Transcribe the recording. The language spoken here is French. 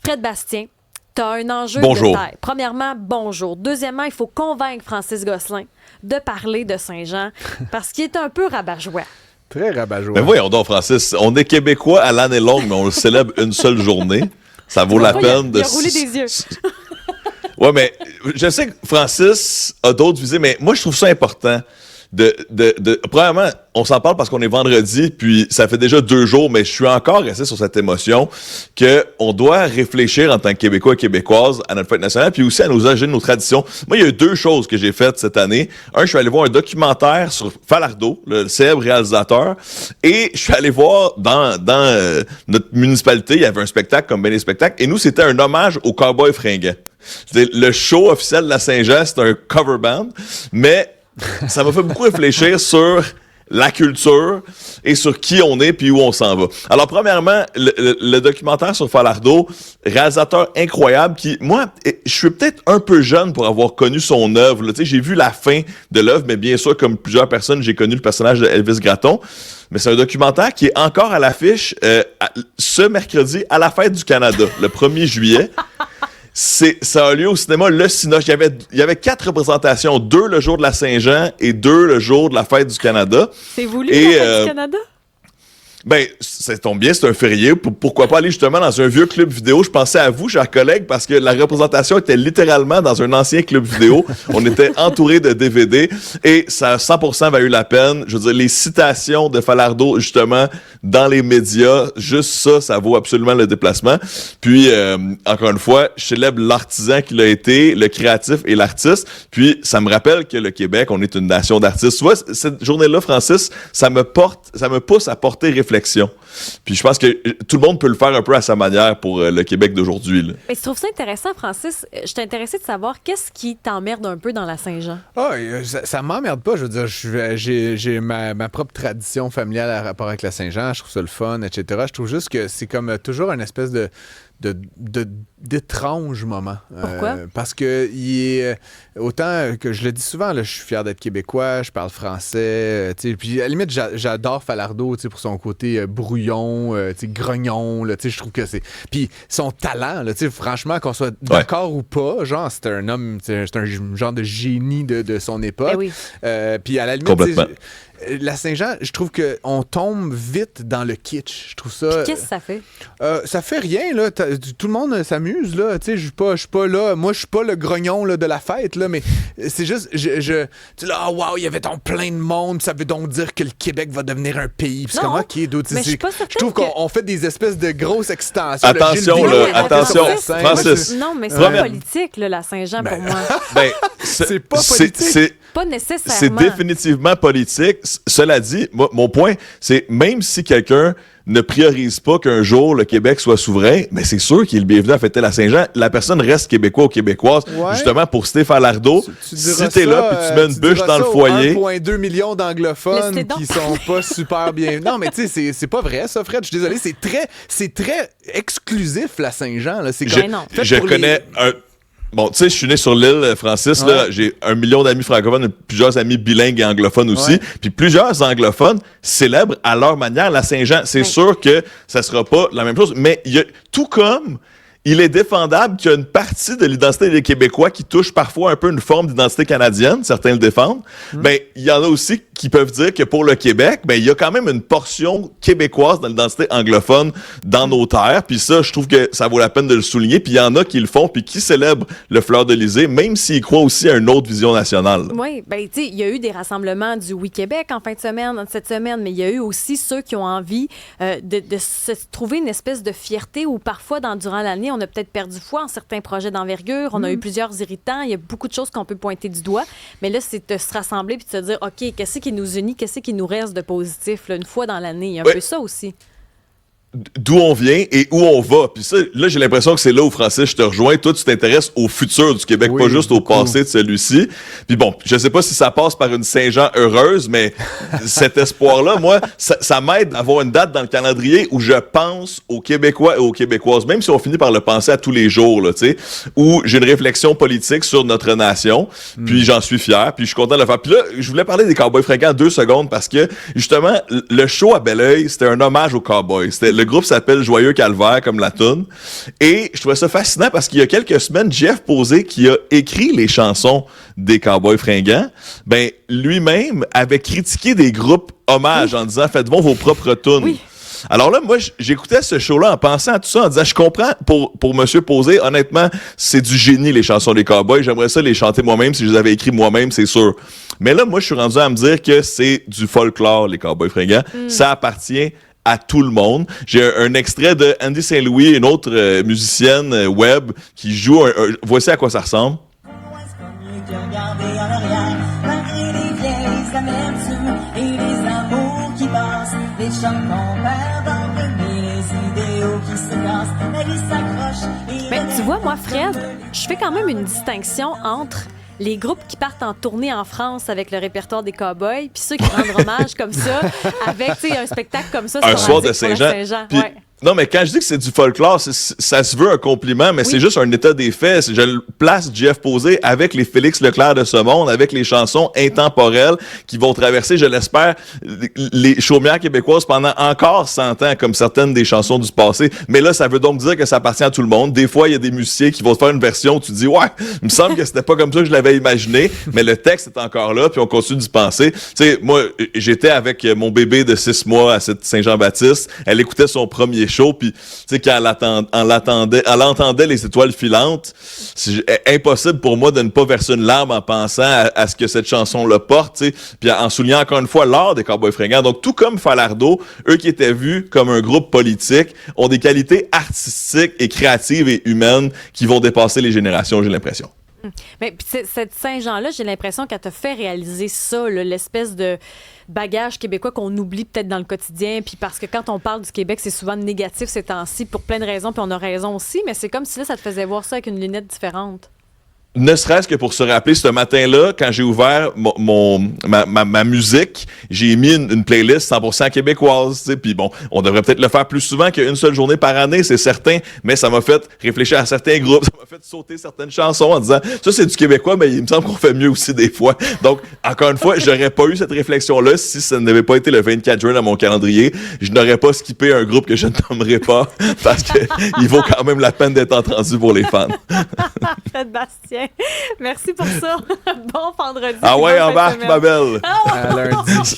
Fred Bastien, tu as un enjeu Bonjour. de taille. Premièrement, bonjour. Deuxièmement, il faut convaincre Francis Gosselin de parler de Saint-Jean parce qu'il est un peu rabat-joie. Très rabat-joie. Mais voyons donc, Francis, on est Québécois à l'année longue, mais on le célèbre une seule journée. Ça vaut la peine de... Il a roulé des yeux. Ouais, mais je sais que Francis a d'autres visées, mais moi, je trouve ça important premièrement, on s'en parle parce qu'on est vendredi, puis ça fait déjà 2 jours, mais je suis encore resté sur cette émotion qu'on doit réfléchir en tant que Québécois et Québécoises à notre fête nationale, puis aussi à nos origines, nos traditions. Moi, il y a eu 2 choses que j'ai faites cette année. Un, je suis allé voir un documentaire sur Falardeau, le célèbre réalisateur, et je suis allé voir dans notre municipalité, il y avait un spectacle comme bien des spectacles, et nous, c'était un hommage aux Cowboys fringants. Le show officiel de la Saint-Jean, c'est un cover band, mais ça m'a fait beaucoup réfléchir sur la culture et sur qui on est puis où on s'en va. Alors, premièrement, le documentaire sur Falardeau, réalisateur incroyable qui, moi, je suis peut-être un peu jeune pour avoir connu son œuvre. Tu sais, j'ai vu la fin de l'œuvre, mais bien sûr, comme plusieurs personnes, j'ai connu le personnage de Elvis Gratton. Mais c'est un documentaire qui est encore à l'affiche ce mercredi à la Fête du Canada, le 1er juillet. Ça a lieu au cinéma Le Cinoche. Il y avait 4 représentations, 2 le jour de la Saint-Jean et 2 le jour de la Fête du Canada. C'est voulu, la Fête du Canada? Ben, ça tombe bien, c'est un férié. Pourquoi pas aller justement dans un vieux club vidéo? Je pensais à vous, chers collègues, parce que la représentation était littéralement dans un ancien club vidéo. On était entourés de DVD et ça a 100% valu la peine. Je veux dire, les citations de Falardeau, justement, dans les médias, juste ça vaut absolument le déplacement. Puis, encore une fois, je célèbre l'artisan qu'il a été, le créatif et l'artiste. Puis, ça me rappelle que le Québec, on est une nation d'artistes. Tu vois, cette journée-là, Francis, ça me pousse à porter réflexion. Puis je pense que tout le monde peut le faire un peu à sa manière pour le Québec d'aujourd'hui. Là. Mais je trouve ça intéressant, Francis. Je suis intéressée de savoir qu'est-ce qui t'emmerde un peu dans la Saint-Jean. Ça m'emmerde pas. Je veux dire, j'ai ma propre tradition familiale à rapport avec la Saint-Jean. Je trouve ça le fun, etc. Je trouve juste que c'est comme toujours une espèce d'étrange moment. Pourquoi? Parce que autant que je le dis souvent, là, je suis fier d'être québécois, je parle français, puis à la limite, j'adore Falardeau pour son côté brouillon, grognon, je trouve que c'est... Puis son talent, là, franchement, qu'on soit d'accord ou pas, genre, c'est un homme, c'est un genre de génie de son époque. Oui. Puis à la limite, la Saint-Jean, je trouve qu'on tombe vite dans le kitsch. Je trouve ça... Puis qu'est-ce que ça fait? Ça fait rien, là. Tout le monde s'amuse, là. Tu sais, je suis pas là. Moi, je suis pas le grognon là, de la fête, là, mais c'est juste... Tu sais, là, wow, il y avait donc plein de monde, ça veut donc dire que le Québec va devenir un pays. Puis c'est comme, OK, d'autres... Mais je suis pas certaine je trouve qu'on fait des espèces de grosses extensions. Attention, attention, Francis. Non, mais c'est pas politique, là, la Saint-Jean, pour moi. C'est pas politique. Pas nécessairement. C'est définitivement politique. Cela dit, mon point, c'est même si quelqu'un ne priorise pas qu'un jour le Québec soit souverain, mais c'est sûr qu'il est le bienvenu à fêter la Saint-Jean. La personne reste québécois ou québécoise. Ouais. Justement, pour citer Falardeau, si t'es là puis tu mets une bûche dans le foyer... 1,2 million d'anglophones qui sont pas super bien... Non, mais tu sais, c'est pas vrai, ça, Fred. Je suis désolé. C'est très exclusif, la Saint-Jean. Là. Je connais un... Bon, tu sais, je suis né sur l'île, Francis, là, j'ai 1 million d'amis francophones, plusieurs amis bilingues et anglophones aussi, puis plusieurs anglophones célèbrent à leur manière la Saint-Jean. C'est sûr que ça sera pas la même chose, mais tout comme il est défendable qu'il y a une partie de l'identité des Québécois qui touche parfois un peu une forme d'identité canadienne, certains le défendent, ben il y en a aussi qui peuvent dire que pour le Québec, ben il y a quand même une portion québécoise dans l'identité anglophone dans nos terres, puis ça, je trouve que ça vaut la peine de le souligner, puis il y en a qui le font, puis qui célèbrent le Fleur-de-Lysée, même s'ils croient aussi à une autre vision nationale. Oui, ben tu sais, il y a eu des rassemblements du Oui Québec en fin de semaine, cette semaine, mais il y a eu aussi ceux qui ont envie de se trouver une espèce de fierté où parfois, durant l'année, on a peut-être perdu foi en certains projets d'envergure, on a eu plusieurs irritants, il y a beaucoup de choses qu'on peut pointer du doigt, mais là, c'est de se rassembler puis de se dire, OK, qu'est-ce qui nous unit, qu'est-ce qui nous reste de positif là, une fois dans l'année? Il y a un peu ça aussi. D'où on vient et où on va. Puis ça, là, j'ai l'impression que c'est là où, Francis, je te rejoins. Toi, tu t'intéresses au futur du Québec, pas juste au passé de celui-ci. Puis bon, je sais pas si ça passe par une Saint-Jean heureuse, mais cet espoir-là, moi, ça m'aide à avoir une date dans le calendrier où je pense aux Québécois et aux Québécoises, même si on finit par le penser à tous les jours, là, tu sais, où j'ai une réflexion politique sur notre nation, puis j'en suis fier, puis je suis content de le faire. Puis là, je voulais parler des Cowboys fringants 2 secondes parce que, justement, le show à Belleuil, c'était un hommage aux Cowboys. C'était Le groupe s'appelle Joyeux Calvaire, comme la toune. Et je trouvais ça fascinant parce qu'il y a quelques semaines, Jeff Posé, qui a écrit les chansons des Cowboys fringants, ben, lui-même avait critiqué des groupes hommages en disant « Faites-vous vos propres tunes. Oui. Alors là, moi, j'écoutais ce show-là en pensant à tout ça, en disant, je comprends, pour Monsieur Posé, honnêtement, c'est du génie, les chansons des Cowboys. J'aimerais ça les chanter moi-même, si je les avais écrits moi-même, c'est sûr. Mais là, moi, je suis rendu à me dire que c'est du folklore, les Cowboys fringants. Ça appartient à tout le monde. J'ai un extrait de Andy Saint-Louis, une autre musicienne web, qui joue voici à quoi ça ressemble. Mais tu vois, moi, Fred, je fais quand même une distinction entre les groupes qui partent en tournée en France avec le répertoire des Cowboys, puis ceux qui rendent hommage comme ça, avec un spectacle comme ça. Un soir de Saint-Jean. Puis, ouais. Non, mais quand je dis que c'est du folklore, ça se veut un compliment, mais c'est juste un état des faits. Je place Jeff Posé avec les Félix Leclerc de ce monde, avec les chansons intemporelles qui vont traverser, je l'espère, les chaumières québécoises pendant encore 100 ans, comme certaines des chansons du passé. Mais là, ça veut donc dire que ça appartient à tout le monde. Des fois, il y a des musiciens qui vont te faire une version où tu dis « Ouais, il me semble que c'était pas comme ça que je l'avais imaginé, mais le texte est encore là, puis on continue d'y penser. » Tu sais, moi, j'étais avec mon bébé de 6 mois à cette Saint-Jean-Baptiste. Elle écoutait son premier show, puis tu sais, quand elle entendait les étoiles filantes, c'est impossible pour moi de ne pas verser une larme en pensant à ce que cette chanson-là porte, tu sais, puis en soulignant encore une fois l'art des Cowboys fringants. Donc, tout comme Falardeau, eux qui étaient vus comme un groupe politique, ont des qualités artistiques et créatives et humaines qui vont dépasser les générations, j'ai l'impression. Mais cette Saint-Jean-là, j'ai l'impression qu'elle t'a fait réaliser ça, là, l'espèce de bagage québécois qu'on oublie peut-être dans le quotidien. Puis parce que quand on parle du Québec, c'est souvent négatif ces temps-ci pour plein de raisons, puis on a raison aussi, mais c'est comme si là, ça te faisait voir ça avec une lunette différente. Ne serait-ce que pour se rappeler, ce matin-là, quand j'ai ouvert ma musique, j'ai mis une playlist 100% québécoise, tu sais, puis bon, on devrait peut-être le faire plus souvent qu'une seule journée par année, c'est certain, mais ça m'a fait réfléchir à certains groupes, ça m'a fait sauter certaines chansons en disant, ça c'est du québécois, mais il me semble qu'on fait mieux aussi des fois. Donc, encore une fois, j'aurais pas eu cette réflexion-là si ça n'avait pas été le 24 juin dans mon calendrier. Je n'aurais pas skippé un groupe que je ne nommerai pas, parce que il vaut quand même la peine d'être entendu pour les fans. Fred Bastien. Merci pour ça. Bon vendredi. Ah ouais, embarque, ma belle. Ah ouais. À lundi.